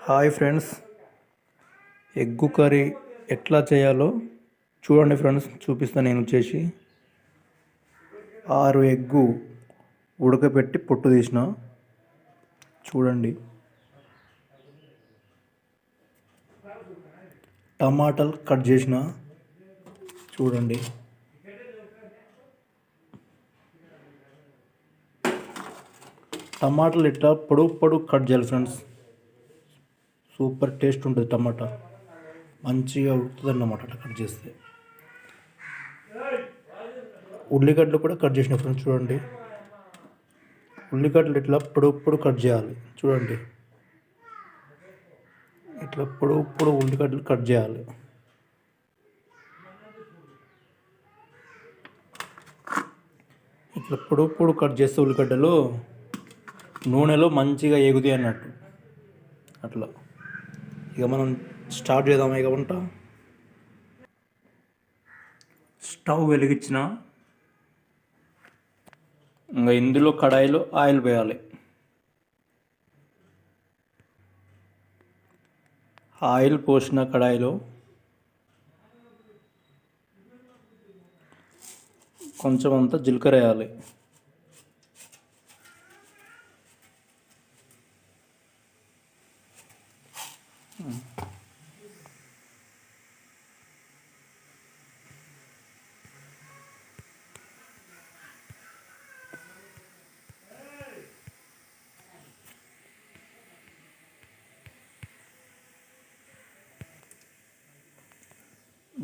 Hi friends, egg curry ఎట్లా చేయాలో చూడండి ఫ్రెండ్స్. చూపిస్తాను నేను చేసి. 6 ఎగ్గు ఉడకపెట్టి పొట్టు తీసిన చూడండి. టమాటాలు కట్ చేసిన చూడండి. టమాటాలు ఇట్లా పొడుగు పొడుగు కట్ చేయాలి ఫ్రెండ్స్. సూపర్ టేస్ట్ ఉంటుంది. టమాటా మంచిగా ఉడుకుతుంది అన్నమాట అట్లా కట్ చేస్తే. ఉల్లిగడ్డలు కూడా కట్ చేసిన ఫ్రెండ్స్ చూడండి. ఉల్లిగడ్డలు ఇట్లా పొడుగు పొడుగు కట్ చేయాలి చూడండి. ఇట్లా పొడుగు పొడుగు ఉల్లిగడ్డలు కట్ చేయాలి. ఇట్లా పొడుగు పొడుగు కట్ చేస్తే ఉల్లిగడ్డలు నూనెలో మంచిగా ఎగుతాయి అన్నట్టు. అట్లా ఇక మనం స్టార్ట్ చేద్దాం. ఇక వంట స్టవ్ వెలిగించిన ఇంకా ఇందులో కడాయిలో ఆయిల్ వేయాలి. ఆయిల్ పోసిన కడాయిలో కొంచెం అంతా జీలకర్ర వేయాలి.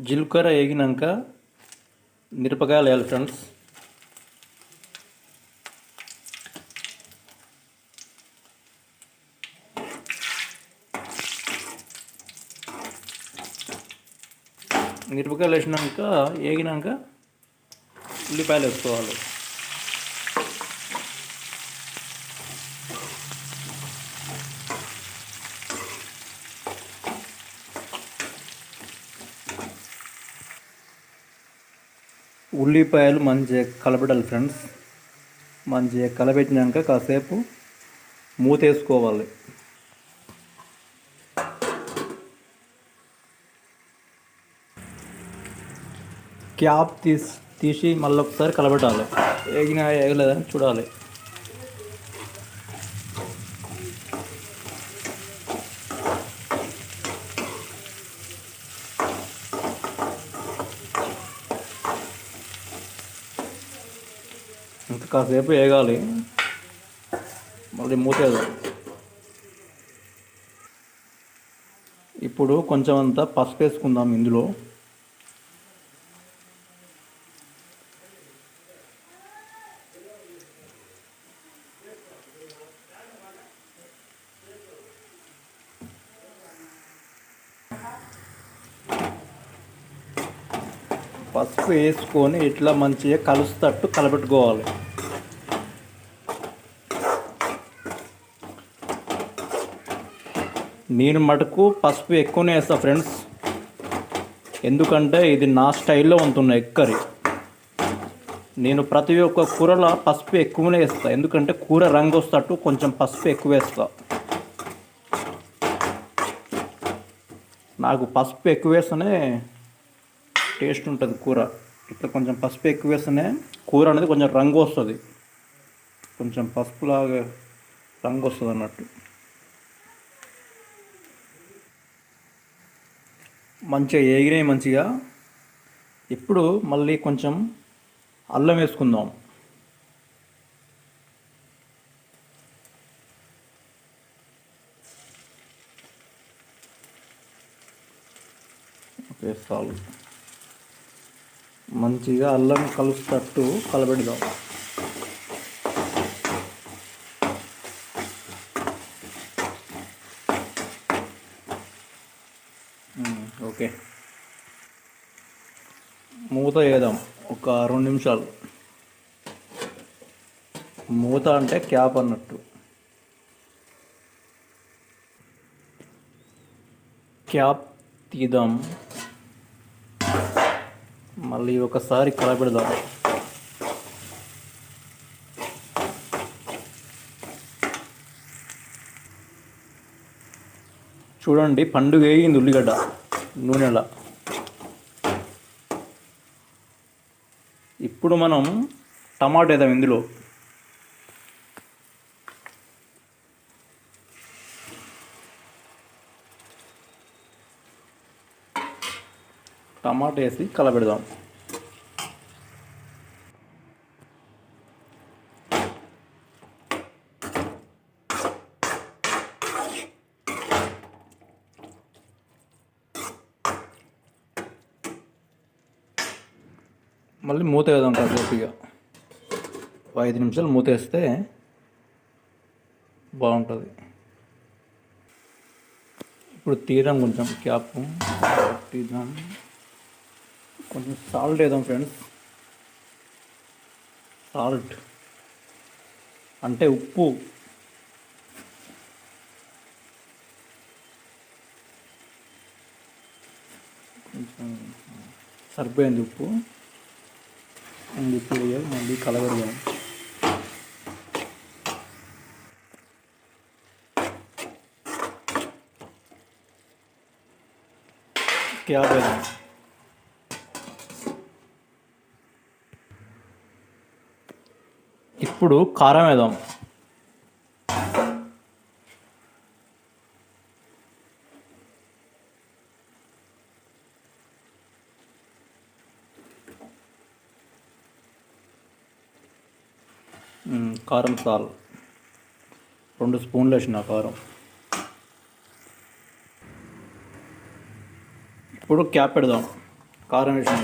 జీలకర్ర వేగినాక మిరపకాయలు వేయాలి ఫ్రెండ్స్. మిరపకాయలు వేసినాక వేగినాక ఉల్లిపాయలు వేసుకోవాలి. ఉల్లిపాయలు మంచిగా కలపెట్టాలి ఫ్రెండ్స్. మంచిగా కలపెట్టినాక కాసేపు మూత వేసుకోవాలి. క్యాప్ తీసి మళ్ళీ ఒకసారి కలపెట్టాలి. వేగలేదని చూడాలి. ఇంకా కాసేపు వేగాలి. మళ్ళీ మూత వేద్దాం. ఇప్పుడు కొంచెం అంతా పసుపు వేసుకుందాం ఇందులో. పసుపు వేసుకొని ఇట్లా మంచిగా కలుస్తట్టు కలపెట్టుకోవాలి. నేను మటుకు పసుపు ఎక్కువనే వేస్తా ఫ్రెండ్స్. ఎందుకంటే ఇది నా స్టైల్లో ఉంటున్న ఎగ్ కర్రీ. నేను ప్రతి ఒక్క కూరలో పసుపు ఎక్కువనే వేస్తా. ఎందుకంటే కూర రంగు వస్తట్టు కొంచెం పసుపు ఎక్కువ వేస్తా. నాకు పసుపు ఎక్కువ వేస్తేనే టేస్ట్ ఉంటుంది కూర. ఇట్లా కొంచెం పసుపు ఎక్కువ వేస్తేనే కూర అనేది కొంచెం రంగు వస్తుంది. కొంచెం పసుపులాగా రంగు వస్తుంది అన్నట్టు. మంచిగా వేగినాయి మంచిగా. ఇప్పుడు మళ్ళీ కొంచెం అల్లం వేసుకుందాం. ఓకే, చాలు. మంచిగా అల్లం కలుస్తట్టు కలబెడదాం. ఓకే, మూత వేద్దాం ఒక 2 నిమిషాలు. మూత అంటే క్యాప్ అన్నట్టు. క్యాప్ తీద్దాం. మళ్ళీ ఒకసారి కలపెడదాం. చూడండి పండుగ వేయింది ఉల్లిగడ్డ నూనెలా. ఇప్పుడు మనం టమాటా వేద్దాం ఇందులో. టమాటా వేసి కలపెడదాం. మళ్ళీ మూత వేద్దాం కాసేపు. ఇక 5 నిమిషాలు మూత వేస్తే బాగుంటుంది. ఇప్పుడు తీద్దాం, కొంచెం క్యాప్ తీద్దాం. కొంచెం సాల్ట్ వేద్దాం ఫ్రెండ్స్. సాల్ట్ అంటే ఉప్పు. కొంచెం సరిపోయింది ఉప్పు. ఇప్పుడు మళ్ళీ కలగడదాం. క్యాప్ వేద్దాం. ఇప్పుడు కారం వేద్దాం. కారం చాలు, 2 స్పూన్లు వేసిన కారం. ఇప్పుడు క్యాప్ పెడదాం. కారం వేసిన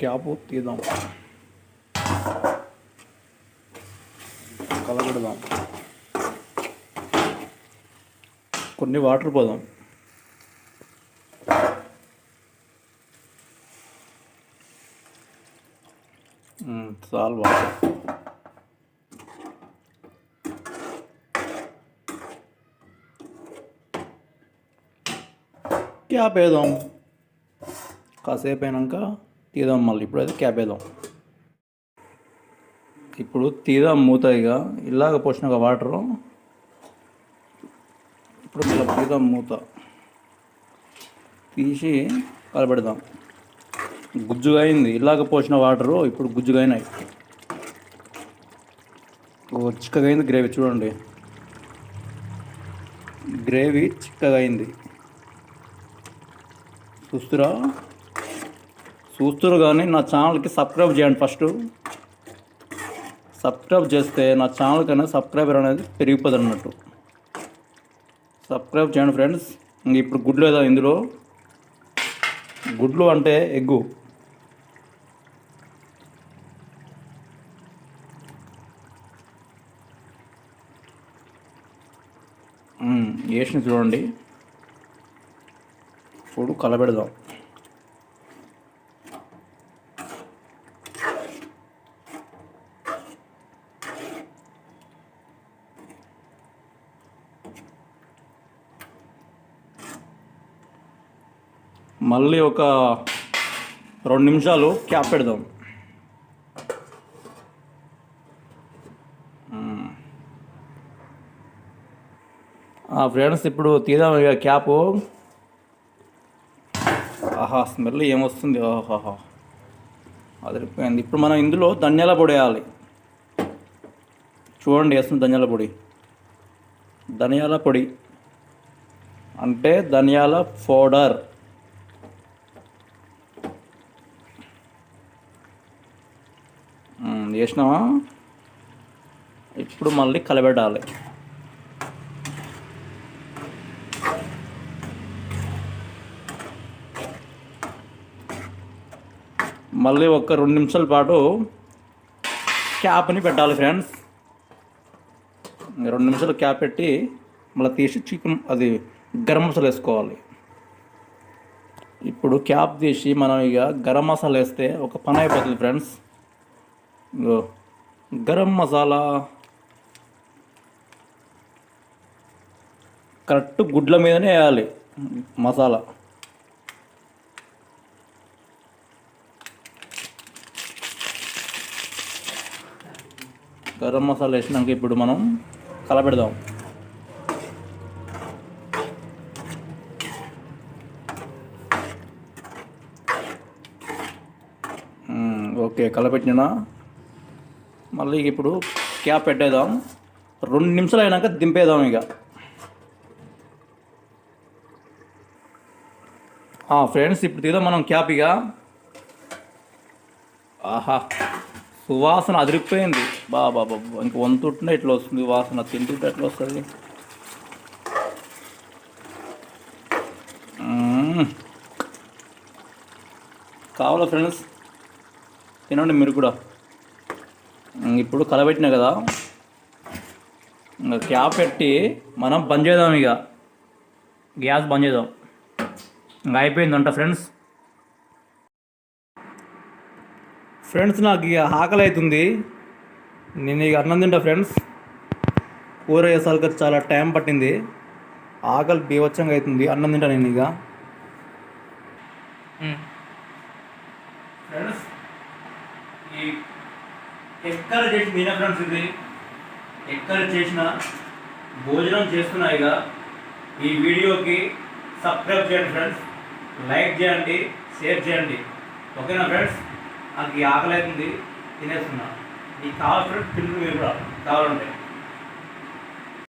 క్యాప్ తీద్దాం, కలగడదాం. కొన్ని వాటర్ పోదాం. చాలు వాటర్. క్యాప్ వేద్దాం. కాసేపు అయినాక తీద్దాం మళ్ళీ. ఇప్పుడైతే క్యాప్ వేద్దాం. ఇప్పుడు తీద్దాం మూత. ఇక ఇలాగ పోసిన వాటరు. ఇప్పుడు మళ్ళీ తీద్దాం మూత తీసి కలపెడదాం. గుజ్జుగా అయింది. ఇలాగ పోసిన వాటరు ఇప్పుడు గుజ్జుగా అయినాయి. చిక్కగా అయింది గ్రేవీ. చూడండి, గ్రేవీ చిక్కగా అయింది. చూస్తురు కానీ నా ఛానల్కి సబ్స్క్రైబ్ చేయండి. ఫస్ట్ సబ్స్క్రైబ్ చేస్తే నా ఛానల్కి అనేది సబ్స్క్రైబర్ అనేది పెరిగిపోతుంది అన్నట్టు. సబ్స్క్రైబ్ చేయండి ఫ్రెండ్స్. ఇప్పుడు గుడ్లు ఏదో ఇందులో. గుడ్లు అంటే ఎగ్గు. వేసిన చూడండి. ఇప్పుడు కలబెడదాం. మళ్ళీ ఒక 2 నిమిషాలు క్యాప్ పెడదాం. ఫ్రెండ్స్ ఇప్పుడు తీద్దాం ఇక క్యాపు. ఆహా, స్మెల్ ఏమొస్తుంది! ఆహాహా, అదిరిపోయింది. ఇప్పుడు మనం ఇందులో ధనియాల పొడి వేయాలి. చూడండి, వేస్తుంది ధనియాల పొడి. ధనియాల పొడి అంటే ధనియాల పౌడర్. వేసినావా? ఇప్పుడు మళ్ళీ కలబెట్టాలి. మళ్ళీ ఒక 2 నిమిషాల పాటు క్యాప్ని పెట్టాలి ఫ్రెండ్స్. 2 నిమిషాలు క్యాప్ పెట్టి మళ్ళీ తీసి చికెన్ అది గరం మసాలా వేసుకోవాలి. ఇప్పుడు క్యాప్ తీసి మనం ఇక గరం మసాలా వేస్తే ఒక పని అయిపోతుంది ఫ్రెండ్స్. గరం మసాలా కరెక్ట్ గుడ్ల మీదనే వేయాలి. మసాలా గరం మసాలా వేసినాక ఇప్పుడు మనం కలపెడదాం. ఓకే కలపెట్టినా. మళ్ళీ ఇప్పుడు క్యాప్ పెట్టేద్దాం. 2 నిమిషాలు అయినాక దింపేద్దాం ఇక. ఫ్రెండ్స్ ఇప్పుడు తీద్దాం మనం క్యాప్ ఇక. ఆహా సువాసన అదిరిపోయింది. బాబా ఇంక వంతుంటే ఎట్లా వస్తుంది వాసన, తింటుంటే ఎట్లా వస్తుంది. కావాలా ఫ్రెండ్స్, తినండి మీరు కూడా. ఇప్పుడు కలబెట్టినా కదా, ఇంకా క్యాప్ పెట్టి మనం బంద్ చేద్దాం ఇక. గ్యాస్ బంద్ చేద్దాం. ఇంకా అయిపోయిందంట ఫ్రెండ్స్. నాకు ఇక ఆకలి అవుతుంది. నేను ఇక అన్నం తింటా ఫ్రెండ్స్. కూర వేసాక చాలా టైం పట్టింది. ఆకలి బీవచ్చంగా అవుతుంది. అన్నం తింటా నేను ఇక. ఫ్రెండ్స్ ఈ ఎక్కడ చేసి తిన ఫ్రెండ్స్, ఇది ఎక్కడ చేసిన భోజనం చేస్తున్నా ఇక. ఈ వీడియోకి సబ్స్క్రైబ్ చేయండి ఫ్రెండ్స్, లైక్ చేయండి, షేర్ చేయండి. ఓకేనా ఫ్రెండ్స్. నాకు ఈ ఆకలి అవుతుంది, తినేస్తున్నా. ఈ కావాలి ఫ్రెండ్స్, తింటుంది మీరు కూడా కావాలంటే.